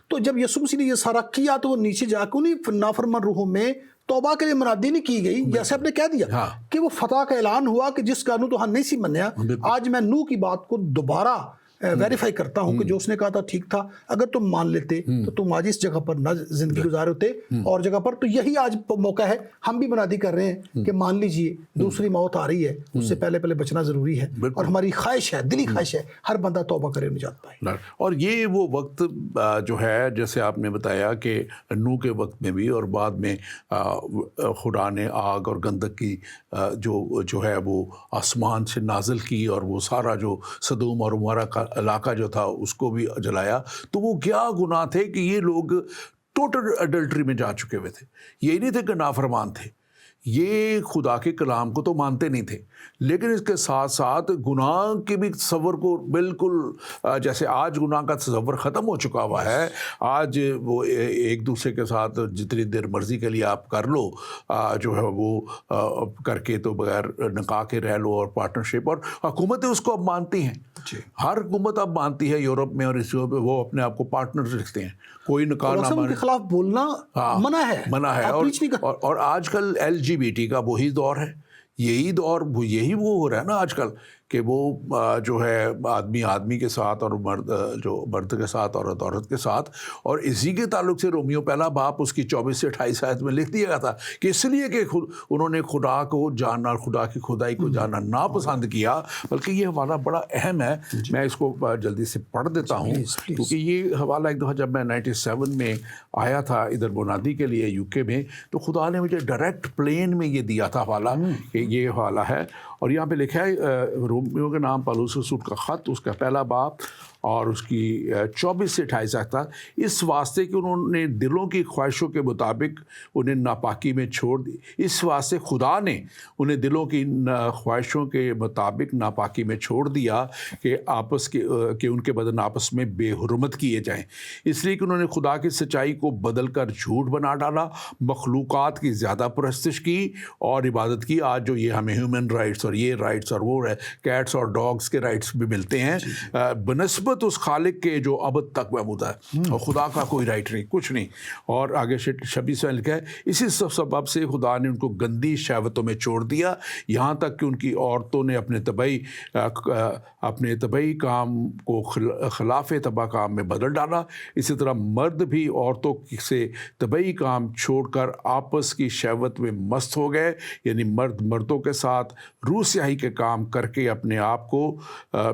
تو جب یسوع مسیح نے یہ سارا کیا تو وہ نیچے جا کے انہیں نافرمان روحوں میں توبہ کے لیے منادی نہیں کی گئی، جیسے آپ نے کہہ دیا کہ وہ فتح کا اعلان ہوا کہ جس قانون تو ہم نہیں سی منیا، آج میں نوح کی بات کو دوبارہ ویریفائی کرتا ہوں کہ جو اس نے کہا تھا ٹھیک تھا، اگر تم مان لیتے تو تم آج اس جگہ پر نہ زندگی گزارے ہوتے اور جگہ پر. تو یہی آج موقع ہے، ہم بھی منادی کر رہے ہیں کہ مان لیجئے دوسری موت آ رہی ہے، اس سے پہلے بچنا ضروری ہے، اور ہماری خواہش ہے، دلی خواہش ہے ہر بندہ توبہ کرے نجات پائے. اور یہ وہ وقت جو ہے جیسے آپ نے بتایا کہ نوح کے وقت میں بھی اور بعد میں خدا نے آگ اور گندک کی جو ہے وہ آسمان سے نازل کی اور وہ سارا جو سدوم اور عمورہ کا علاقہ جو تھا اس کو بھی جلایا. تو وہ کیا گناہ تھے کہ یہ لوگ ٹوٹل اڈلٹری میں جا چکے ہوئے تھے. یہ نہیں تھے کہ نافرمان تھے، یہ خدا کے کلام کو تو مانتے نہیں تھے، لیکن اس کے ساتھ ساتھ گناہ کے بھی تصور کو بالکل جیسے آج گناہ کا تصور ختم ہو چکا ہوا ہے. آج وہ ایک دوسرے کے ساتھ جتنی دیر مرضی کے لیے آپ کر لو، جو ہے وہ کر کے تو بغیر نکاح کے رہ لو، اور پارٹنرشپ، اور حکومتیں اس کو اب مانتی ہیں. ہر حکومت اب مانتی ہے یورپ میں اور اس میں، وہ اپنے آپ کو پارٹنر رکھتے ہیں. کوئی نکاح نہ کے خلاف بولنا منع ہے. اور آج کل LGBT کا وہی دور ہے، یہی دور، یہی وہ ہو رہا ہے نا آج کل کہ وہ جو ہے آدمی کے ساتھ اور مرد کے ساتھ، عورت کے ساتھ. اور اسی کے تعلق سے رومیو پہلا باب اس کی 24 سے 28 آیت میں لکھ دیا گیا تھا کہ اس لیے کہ انہوں نے خدا کو جاننا، خدا کی خدائی کو جاننا ناپسند کیا. بلکہ یہ حوالہ بڑا اہم ہے، میں اس کو جلدی سے پڑھ دیتا ہوں کیونکہ یہ حوالہ ایک دفعہ جب میں 97 میں آیا تھا ادھر منادی کے لیے UK میں، تو خدا نے مجھے ڈائریکٹ پلین میں یہ دیا تھا حوالہ کہ یہ حوالہ ہے. اور یہاں پہ لکھا ہے رومیو کے نام پالوس رسول کا خط، اس کا پہلا باب اور اس کی 24 سے 28 تک، اس واسطے کہ انہوں نے دلوں کی خواہشوں کے مطابق انہیں ناپاکی میں چھوڑ دی. اس واسطے خدا نے انہیں دلوں کی خواہشوں کے مطابق ناپاکی میں چھوڑ دیا کہ ان کے بدن آپس میں بے حرمت کیے جائیں، اس لیے کہ انہوں نے خدا کی سچائی کو بدل کر جھوٹ بنا ڈالا، مخلوقات کی زیادہ پرستش کی اور عبادت کی. آج جو یہ ہمیں ہیومن رائٹس اور یہ رائٹس اور وہ کیٹس اور ڈاگس کے رائٹس بھی ملتے ہیں بنسبت اس خالق کے جو ابد تک محمود ہے، اور خدا کا کوئی رائٹ نہیں، کچھ نہیں. اور آگے 26 میں لکھا ہے اسی سبب سے خدا نے ان کو گندی شہوتوں میں چھوڑ دیا، یہاں تک کہ ان کی عورتوں نے اپنے طبعی کام کو خلاف طبع کام میں بدل ڈالا. اسی طرح مرد بھی عورتوں سے طبعی کام چھوڑ کر آپس کی شہوت میں مست ہو گئے، یعنی مرد مردوں کے ساتھ روح سیاہی کے کام کر کے اپنے آپ کو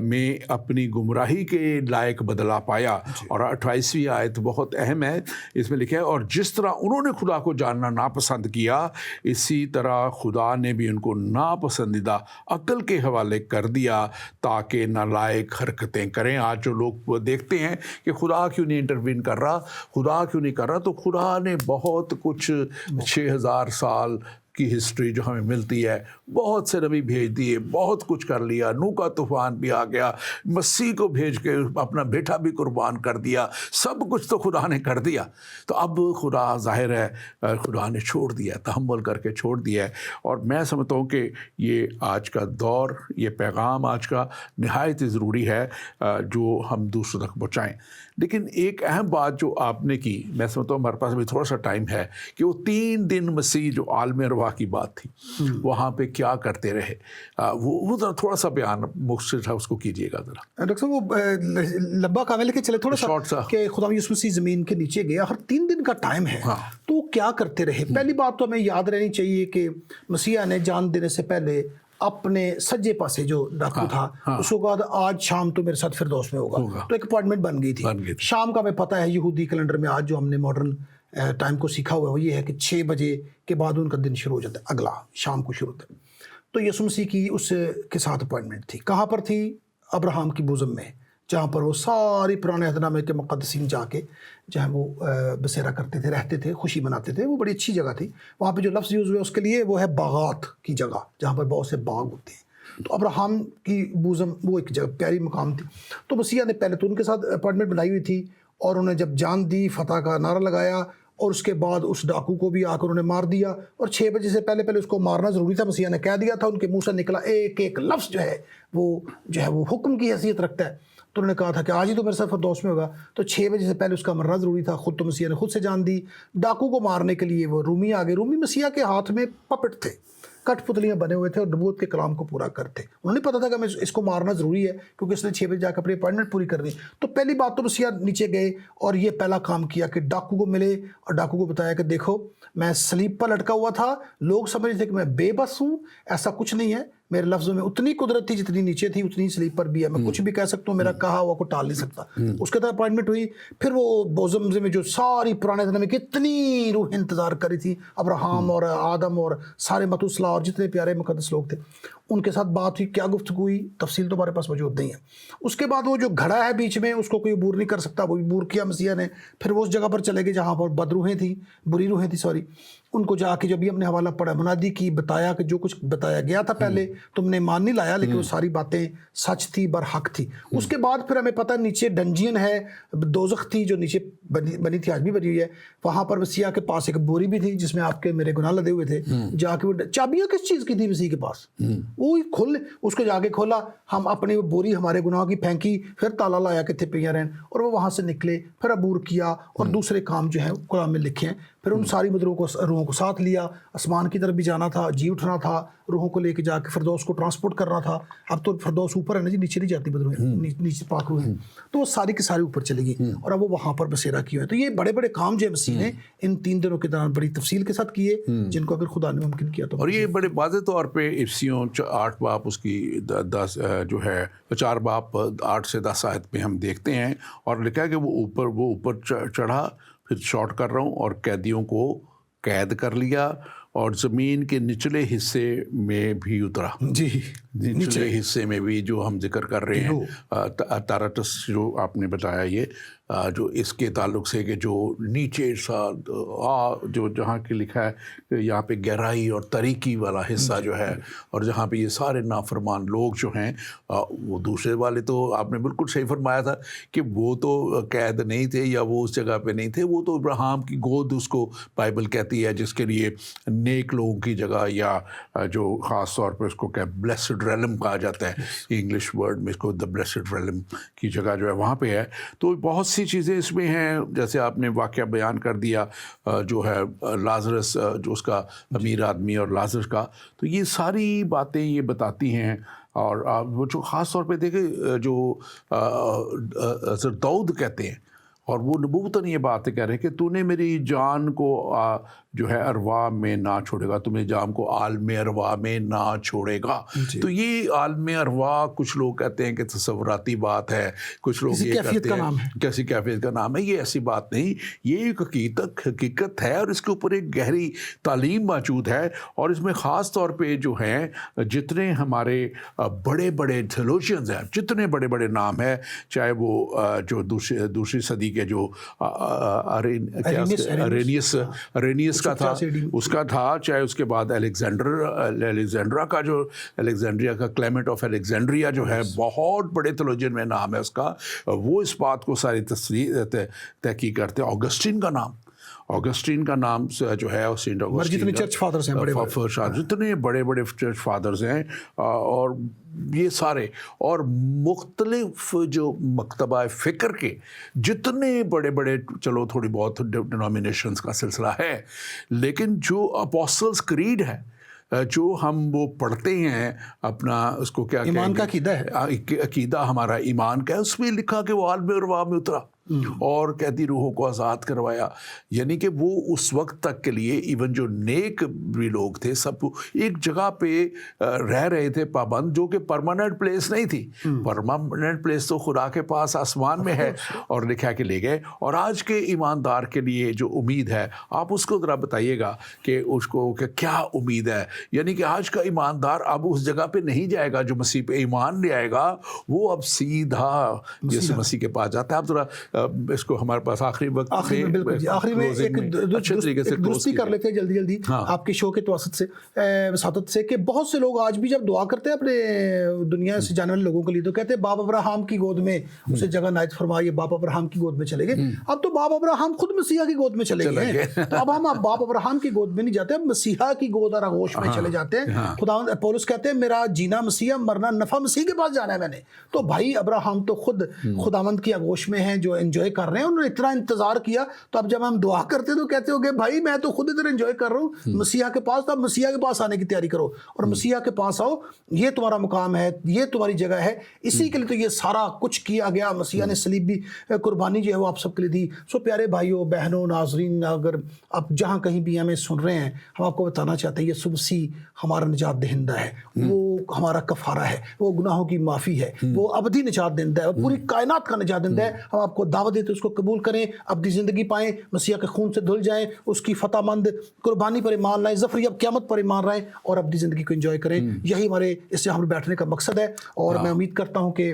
میں اپنی گمراہی کے لائق بدلا پایا. اور 28ویں آیت بہت اہم ہے، اس میں لکھا ہے اور جس طرح انہوں نے خدا کو جاننا ناپسند کیا، اسی طرح خدا نے بھی ان کو ناپسندیدہ عقل کے حوالے کر دیا تاکہ نالائق حرکتیں کریں. آج جو لوگ دیکھتے ہیں کہ خدا کیوں نہیں انٹروین کر رہا، خدا کیوں نہیں کر رہا، تو خدا نے بہت کچھ 6000 سال کی ہسٹری جو ہمیں ملتی ہے، بہت سے نبی بھیج دیے، بہت کچھ کر لیا. نوح کا طوفان بھی آ گیا، مسیح کو بھیج کے اپنا بیٹا بھی قربان کر دیا، سب کچھ تو خدا نے کر دیا. تو اب خدا ظاہر ہے خدا نے چھوڑ دیا، تحمل کر کے چھوڑ دیا ہے. اور میں سمجھتا ہوں کہ یہ آج کا دور، یہ پیغام آج کا نہایت ہی ضروری ہے جو ہم دوسروں تک پہنچائیں. لیکن ایک اہم بات جو آپ نے کی، میں سمجھتا ہوں ہمارے پاس ابھی تھوڑا سا ٹائم ہے، کہ وہ 3 دن مسیح جو عالم ارواح کی بات تھی، وہاں پہ کیا کرتے رہے، وہ ذرا تھوڑا سا بیان مختصر اس کو کیجیے گا ذرا. ڈاکٹر صاحب وہ لمبا کام ہے لیکن چلے تھوڑا سا کہ خدا یسوع مسیح زمین کے نیچے گیا، ہر 3 دن کا ٹائم ہے، تو کیا کرتے رہے. پہلی بات تو ہمیں یاد رہنی چاہیے کہ مسیح نے جان دینے سے پہلے اپنے سجے پاسے جو ڈاکو تھا اس کو کہا تھا آج شام تو میرے ساتھ فردوس میں ہوگا، تو ایک اپوائنٹمنٹ بن گئی تھی. شام کا ہمیں پتہ ہے یہودی کیلنڈر میں آج جو ہم نے ماڈرن ٹائم کو سیکھا ہوا ہے وہ یہ ہے کہ 6 بجے کے بعد ان کا دن شروع ہو جاتا ہے، اگلا شام کو شروع ہوتا ہے. تو یسوع مسیح کی اس کے ساتھ اپوائنٹمنٹ تھی. کہاں پر تھی؟ ابراہم کی بوزم میں، جہاں پر وہ ساری پرانے عہد نامے کے مقدسین جا کے جہاں وہ بسیرا کرتے تھے، رہتے تھے، خوشی مناتے تھے. وہ بڑی اچھی جگہ تھی. وہاں پہ جو لفظ یوز ہوئے اس کے لیے وہ ہے باغات کی جگہ، جہاں پر بہت سے باغ ہوتے ہیں. تو ابراہم کی بوزم وہ ایک جگہ پیاری مقام تھی. تو مسیح نے پہلے تو ان کے ساتھ اپوائنٹمنٹ بنائی ہوئی تھی، اور انہیں جب جان دی فتح کا نعرہ لگایا، اور اس کے بعد اس ڈاکو کو بھی آ کر انہوں نے مار دیا. اور 6 بجے سے پہلے اس کو مارنا ضروری تھا. مسیح نے کہہ دیا تھا، ان کے منہ سے نکلا ایک ایک لفظ جو ہے وہ حکم کی حیثیت رکھتا ہے. تو انہوں نے کہا تھا کہ آج ہی تو میرے ساتھ فردوس میں ہوگا، تو 6 بجے سے پہلے اس کا مرنا ضروری تھا. خود تو مسیح نے خود سے جان دی. ڈاکو کو مارنے کے لیے وہ رومی آ گئے. رومی مسیح کے ہاتھ میں پپٹ تھے، کٹ پتلیاں بنے ہوئے تھے اور نبوت کے کلام کو پورا کرتے. انہوں نے پتا تھا کہ ہمیں اس کو مارنا ضروری ہے کیونکہ اس نے 6 بجے جا کے اپنی اپائنٹمنٹ پوری کر دی. تو پہلی بات تو مسیح نیچے گئے اور یہ پہلا کام کیا کہ ڈاکو کو ملے اور ڈاکو کو بتایا کہ دیکھو میں صلیب پر لٹکا ہوا تھا، لوگ سمجھ رہے تھے کہ میں بے بس ہوں، ایسا کچھ نہیں ہے، میرے لفظوں میں اتنی قدرت تھی جتنی نیچے تھی اتنی صلیب پر بھی ہے، میں کچھ بھی کہہ سکتا ہوں، میرا کہا ہوا کو ٹال نہیں سکتا. اس کے بعد اپائنٹمنٹ ہوئی. پھر وہ بوزمزے میں جو ساری پرانے زمانے میں کتنی روح انتظار کری تھی، ابراہم اور آدم اور سارے متوسلا اور جتنے پیارے مقدس لوگ تھے ان کے ساتھ بات ہوئی. کیا گفتگو ہوئی تفصیل تو ہمارے پاس موجود نہیں ہے. اس کے بعد وہ جو گھڑا ہے بیچ میں اس کو کوئی عبور نہیں کر سکتا، وہ عبور کیا مسیح نے. پھر وہ اس جگہ پر چلے گئے جہاں پر بد روحیں تھیں، بری روحیں تھیں سوری. ان کو جا کے جب بھی ہم نے حوالہ پڑھا منادی کی، بتایا کہ جو کچھ بتایا گیا تھا پہلے تم نے مان نہیں لایا، لیکن وہ ساری باتیں سچ تھی، برحق تھی. اس کے بعد پھر ہمیں پتہ نیچے ڈنجین ہے، دوزخ تھی جو نیچے بنی تھی، آج بھی بنی ہوئی ہے. وہاں پر مسیح کے پاس ایک بوری بھی تھی جس میں آپ کے میرے گناہ لدے ہوئے تھے. جا کے وہ چابیاں کس چیز کی تھی مسیح کے پاس، وہ کھول اس کو جا کے کھولا، ہم اپنی وہ بوری ہمارے گناہوں کی پھینکی، پھر تالا لایا کہ تھے پہ رہن، اور وہ وہاں سے نکلے. پھر عبور کیا اور دوسرے کام جو ہیں قرآن میں لکھے ہیں. پھر ان ساری روحوں کو ساتھ لیا، آسمان کی طرف بھی جانا تھا، جی اٹھنا تھا، روحوں کو لے کے جا کے فردوس کو ٹرانسپورٹ کرنا تھا. اب تو فردوس اوپر ہے نا جی، نیچے نہیں جاتی بدروہیں، نیچے پاک روحیں. تو وہ ساری کی ساری اوپر چلی گئی اور اب وہ وہاں پر بسیرا کیے ہوئے. تو یہ بڑے بڑے کام جو مسیح نے ان 3 دنوں کے دوران بڑی تفصیل کے ساتھ کیے، جن کو اگر خدا نے ممکن کیا تو. اور یہ بڑے واضح طور پہ افسیوں 8 باب اس کی 10 جو ہے 4 باب 8 سے 10 آیت میں ہم دیکھتے ہیں، اور لکھا ہے کہ وہ اوپر چڑھا، پھر شارٹ کر رہا ہوں، اور قیدیوں کو قید کر لیا اور زمین کے نچلے حصے میں بھی اترا. جی نچلے حصے میں بھی جو ہم ذکر کر رہے ہیں، تارٹس جو آپ نے بتایا، یہ جو اس کے تعلق سے کہ جو نیچے سا جو جہاں کی لکھا ہے کہ یہاں پہ گہرائی اور تاریکی والا حصہ جو ہے، اور جہاں پہ یہ سارے نافرمان لوگ جو ہیں، وہ دوسرے والے تو آپ نے بالکل صحیح فرمایا تھا کہ وہ تو قید نہیں تھے یا وہ اس جگہ پہ نہیں تھے، وہ تو ابراہیم کی گود اس کو بائبل کہتی ہے، جس کے لیے نیک لوگوں کی جگہ، یا جو خاص طور پہ اس کو کہ بلیسڈ ریلم کہا جاتا ہے انگلش ورڈ میں، اس کو دا بلیسڈ ریلم کی جگہ جو ہے وہاں پہ ہے. تو بہت سی چیزیں اس میں ہیں، جیسے آپ نے واقعہ بیان کر دیا جو ہے لازرس، جو اس کا امیر آدمی اور لازرس کا. تو یہ ساری باتیں یہ بتاتی ہیں. اور وہ جو خاص طور پہ دیکھیں جو حضرت داؤد کہتے ہیں، اور وہ نبوتاً یہ بات کہہ رہے ہیں کہ تو نے میری جان کو جو ہے ارواح میں نہ چھوڑے گا، تو میری جان کو عالم ارواح میں نہ چھوڑے گا. تو یہ عالم ارواح کچھ لوگ کہتے ہیں کہ تصوراتی بات ہے، کچھ لوگ یہ کہتے ہیں کیسی کیفیت کا نام ہے. یہ ایسی بات نہیں، یہ ایک حقیقت ہے، اور اس کے اوپر ایک گہری تعلیم موجود ہے. اور اس میں خاص طور پہ جو ہیں جتنے ہمارے بڑے بڑے تھیولوجینز ہیں، جتنے بڑے بڑے نام ہیں، چاہے وہ جو دوسری صدی کے جو ارینیس کا تھا، اس کا تھا، چاہے اس کے بعد الیگزینڈرا کا جو الیگزینڈریا کا کلیمنٹ آف الیگزینڈریا جو ہے، بہت بڑے تھیولوجین میں نام ہے اس کا، وہ اس بات کو ساری تحقیق کرتے ہیں. آگسٹین کا نام جو ہے سینٹ آگسٹین، جتنے چرچ فادرز ہیں، جتنے بڑے بڑے چرچ فادرز ہیں، اور یہ سارے اور مختلف جو مکتبہ فکر کے جتنے بڑے بڑے، چلو تھوڑی بہت ڈینومینیشنز کا سلسلہ ہے، لیکن جو اپوسٹلز کریڈ ہے، جو ہم وہ پڑھتے ہیں اپنا، اس کو کیا ایمان کا عقیدہ ہے، عقیدہ ہمارا ایمان کا ہے، اس میں لکھا کہ وہ عالم ارواح میں اترا اور قیدی روحوں کو آزاد کروایا. یعنی کہ وہ اس وقت تک کے لیے ایون جو نیک بھی لوگ تھے، سب ایک جگہ پہ رہ رہے تھے پابند، جو کہ پرماننٹ پلیس نہیں تھی. پرماننٹ پلیس تو خدا کے پاس آسمان میں ہے، اور لکھا کہ لے گئے. اور آج کے ایماندار کے لیے جو امید ہے، آپ اس کو ذرا بتائیے گا کہ اس کو کہ کیا امید ہے. یعنی کہ آج کا ایماندار اب اس جگہ پہ نہیں جائے گا جو مسیح پہ ایمان لے آئے گا، وہ اب سیدھا جیسے مسیح کے پاس جاتا ہے. آپ ذرا اس کو ہمارے پاس آخری وقت بالکل جی آخری میں اچھے طریقے سے درستی کر لیتے ہیں جلدی آپ کے شو کے وساطت سے کہ بہت سے لوگ آج بھی جب دعا کرتے ہیں اپنے دنیا سے جانے والے لوگوں کے لیے تو کہتے ہیں باپ ابراہیم کی گود میں اسے جگہ عنایت فرمائیے، باپ ابراہیم کی گود میں چلے گئے. اب تو باپ ابراہیم خود مسیحا کی گود میں چلے گئے ہیں، تو اب ہم باپ ابراہیم کی گود میں نہیں جاتے، اب مسیحا کی گود اور آغوش میں چلے جاتے ہیں. خداوند پولس کہتے ہیں میرا جینا مسیح، مرنا نفع مسیح کے پاس جانا ہے میں نے. تو بھائی ابراہیم تو خود خداوند کی آغوش میں ہیں جو انجوائے کر رہے ہیں، انہوں نے اتنا انتظار کیا. تو اب جب ہم دعا کرتے ہیں تو کہتے ہو کہ بھائی میں تو خود ادھر انجوائے کر رہا ہوں مسیحا کے پاس، تو اب مسیحا کے پاس آنے کی تیاری کرو اور مسیحا کے پاس آؤ، یہ تمہارا مقام ہے، یہ تمہاری جگہ ہے. اسی کے لیے تو یہ سارا کچھ کیا گیا. مسیحا نے صلیبی قربانی جو ہے وہ آپ سب کے لیے دی. سو پیارے بھائیوں بہنوں ناظرین، اگر آپ جہاں کہیں بھی ہمیں سن رہے ہیں، ہم آپ کو بتانا چاہتے ہیں یسوع مسیح ہمارا نجات دہندہ ہے، وہ ہمارا کفارہ ہے، وہ گناہوں کی معافی ہے، وہ ابدی نجات دہندہ ہے، پوری کائنات کا نجات دہندہ ہے. ہم آپ کو دعوت دیتے ہیں اس کو قبول کریں، ابدی زندگی پائیں، مسیح کے خون سے دھل جائیں، اس کی فتح مند قربانی پر ایمان لائیں، ظفریب قیامت پر ایمان لائیں اور ابدی زندگی کو انجوائے کریں. یہی ہمارے اس سے ہم بیٹھنے کا مقصد ہے. اور میں امید کرتا ہوں کہ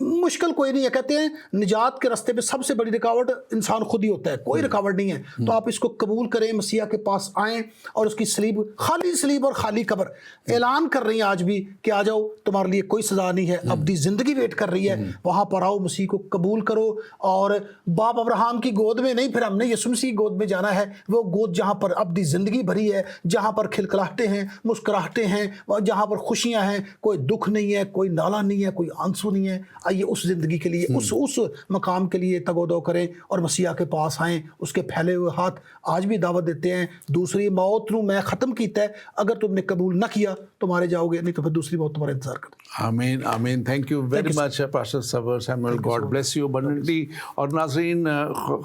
مشکل کوئی نہیں ہے. کہتے ہیں نجات کے راستے پہ سب سے بڑی رکاوٹ انسان خود ہی ہوتا ہے، کوئی رکاوٹ نہیں ہے. تو آپ اس کو قبول کریں، مسیح کے پاس آئیں اور اس کی صلیب، خالی صلیب اور خالی قبر اعلان کر رہی ہیں آج بھی کہ آ جاؤ، تمہارے لیے کوئی سزا نہیں ہے، ابدی زندگی ویٹ کر رہی ہے. وہاں پر آؤ، مسیح کو قبول کرو اور باپ ابراہیم کی گود میں نہیں، پھر ہم نے یسوع مسیح کی گود میں جانا ہے. وہ گود جہاں پر ابدی زندگی بھری ہے، جہاں پر کھلکھلاہٹیں ہیں، مسکراہٹیں ہیں، جہاں پر خوشیاں ہیں، کوئی دکھ نہیں ہے، کوئی نالا نہیں ہے، کوئی آنسو نہیں ہے. آئیے اس زندگی کے لیے، اس مقام کے لیے تگ و دو کریں اور مسیح کے پاس آئیں. اس کے پھیلے ہوئے ہاتھ آج بھی دعوت دیتے ہیں، دوسری موت نو میں ختم کیتا ہے، اگر تم نے قبول نہ کیا تو مارے جاؤ گے، نہیں تو پھر دوسری موت تمہارا انتظار کرے. آمین آمین. Thank you very much pastor سیور Samuel, God bless you abundantly. اور ناظرین،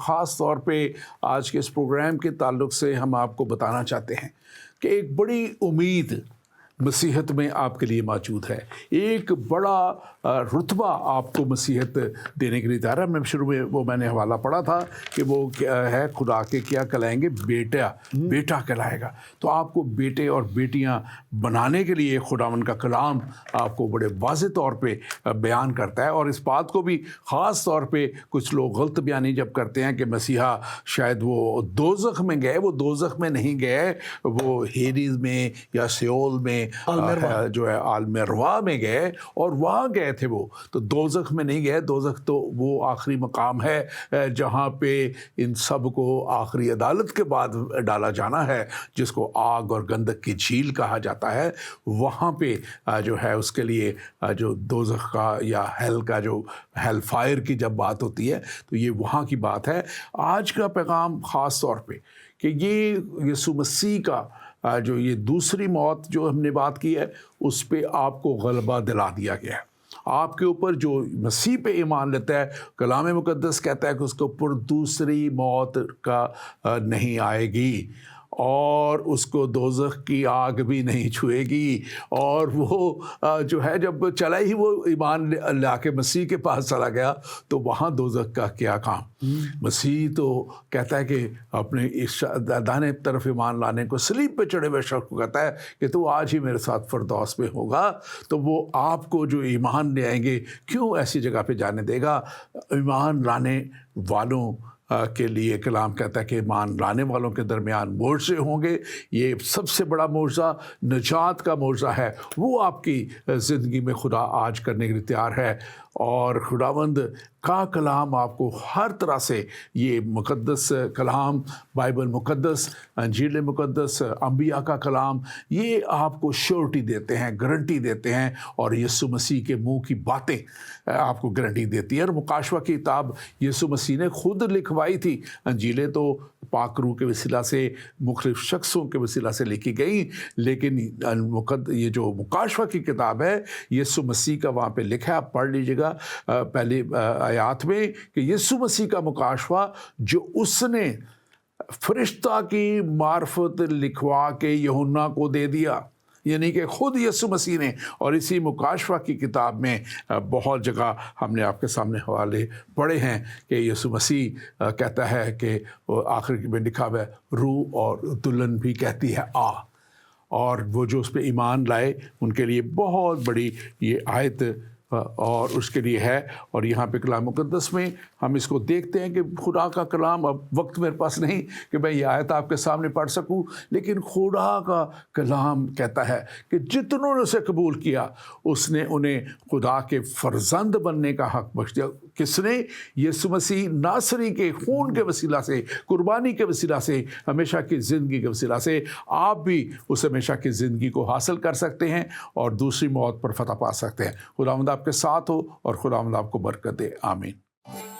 خاص طور پہ آج کے اس پروگرام کے تعلق سے ہم آپ کو بتانا چاہتے ہیں کہ ایک بڑی امید مسیحت میں آپ کے لیے موجود ہے. ایک بڑا رتبہ آپ کو مسیحت دینے کے لیے تیار ہے. میں شروع میں میں نے حوالہ پڑھا تھا کہ وہ کیا ہے، خدا کے کیا کہلائیں گے، بیٹا کہلائے گا. تو آپ کو بیٹے اور بیٹیاں بنانے کے لیے خداوند کا کلام آپ کو بڑے واضح طور پہ بیان کرتا ہے. اور اس بات کو بھی خاص طور پہ کچھ لوگ غلط بیانی جب کرتے ہیں کہ مسیحا شاید وہ دوزخ میں گئے، وہ دوزخ میں نہیں گئے، وہ ہیریز میں یا سیول میں جو ہے عالم روا میں گئے اور وہاں گئے تھے. وہ تو دوزخ میں نہیں گئے. دوزخ تو وہ آخری مقام ہے جہاں پہ ان سب کو آخری عدالت کے بعد ڈالا جانا ہے، جس کو آگ اور گندک کی جھیل کہا جاتا ہے. وہاں پہ جو ہے اس کے لیے جو دوزخ کا یا ہیل کا، جو ہیل فائر کی جب بات ہوتی ہے تو یہ وہاں کی بات ہے. آج کا پیغام خاص طور پہ کہ یہ یسوع مسیح کا جو یہ دوسری موت جو ہم نے بات کی ہے، اس پہ آپ کو غلبہ دلا دیا گیا ہے. آپ کے اوپر جو مسیح پہ ایمان لیتا ہے، کلام مقدس کہتا ہے کہ اس کے اوپر دوسری موت کا نہیں آئے گی، اور اس کو دوزخ کی آگ بھی نہیں چھوئے گی. اور وہ جو ہے جب چلا ہی وہ ایمان لا کے مسیح کے پاس چلا گیا تو وہاں دوزخ کا کیا کام. مسیح تو کہتا ہے کہ اپنے اس دانے طرف ایمان لانے کو، صلیب پہ چڑھے ہوئے شخص کو کہتا ہے کہ تو آج ہی میرے ساتھ فردوس میں ہوگا. تو وہ آپ کو جو ایمان لے آئیں گے، کیوں ایسی جگہ پہ جانے دے گا؟ ایمان لانے والوں کے لیے کلام کہتا ہے کہ ایمان لانے والوں کے درمیان معجزے ہوں گے. یہ سب سے بڑا معجزہ نجات کا معجزہ ہے، وہ آپ کی زندگی میں خدا آج کرنے کے لیے تیار ہے. اور خداوند کا کلام آپ کو ہر طرح سے، یہ مقدس کلام، بائبل مقدس، انجیل مقدس، انبیاء کا کلام، یہ آپ کو شیورٹی دیتے ہیں، گارنٹی دیتے ہیں. اور یسوع مسیح کے منہ کی باتیں آپ کو گارنٹی دیتی ہے. اور مکاشفہ کی کتاب یسوع مسیح نے خود لکھوائی تھی. انجیلیں تو پاک روح کے وسیلہ سے مختلف شخصوں کے وسیلہ سے لکھی گئی، لیکن یہ جو مکاشفہ کی کتاب ہے، یسوع مسیح کا وہاں پہ لکھا ہے. آپ پڑھ لیجیے گا پہلی آیات میں کہ یسوع مسیح کا مکاشفہ جو اس نے فرشتہ کی معرفت لکھوا کے یوحنا کو دے دیا، یعنی کہ خود یسوع مسیح نے. اور اسی مکاشفہ کی کتاب میں بہت جگہ ہم نے آپ کے سامنے حوالے پڑھے ہیں کہ یسوع مسیح کہتا ہے کہ آخر میں لکھا ہوا ہے، روح اور دلہن بھی کہتی ہے آ. اور وہ جو اس پہ ایمان لائے ان کے لیے بہت بڑی یہ آیت اور اس کے لیے ہے. اور یہاں پہ کلام مقدس میں ہم اس کو دیکھتے ہیں کہ خدا کا کلام، اب وقت میرے پاس نہیں کہ میں یہ آیت آپ کے سامنے پڑھ سکوں، لیکن خدا کا کلام کہتا ہے کہ جتنوں نے اسے قبول کیا اس نے انہیں خدا کے فرزند بننے کا حق بخش دیا. کس نے؟ یسوع مسیح ناصری کے خون کے وسیلہ سے، قربانی کے وسیلہ سے، ہمیشہ کی زندگی کے وسیلہ سے آپ بھی اس ہمیشہ کی زندگی کو حاصل کر سکتے ہیں اور دوسری موت پر فتح پا سکتے ہیں. خداوند آپ کے ساتھ ہو اور خداوند آپ کو برکت دے. آمین.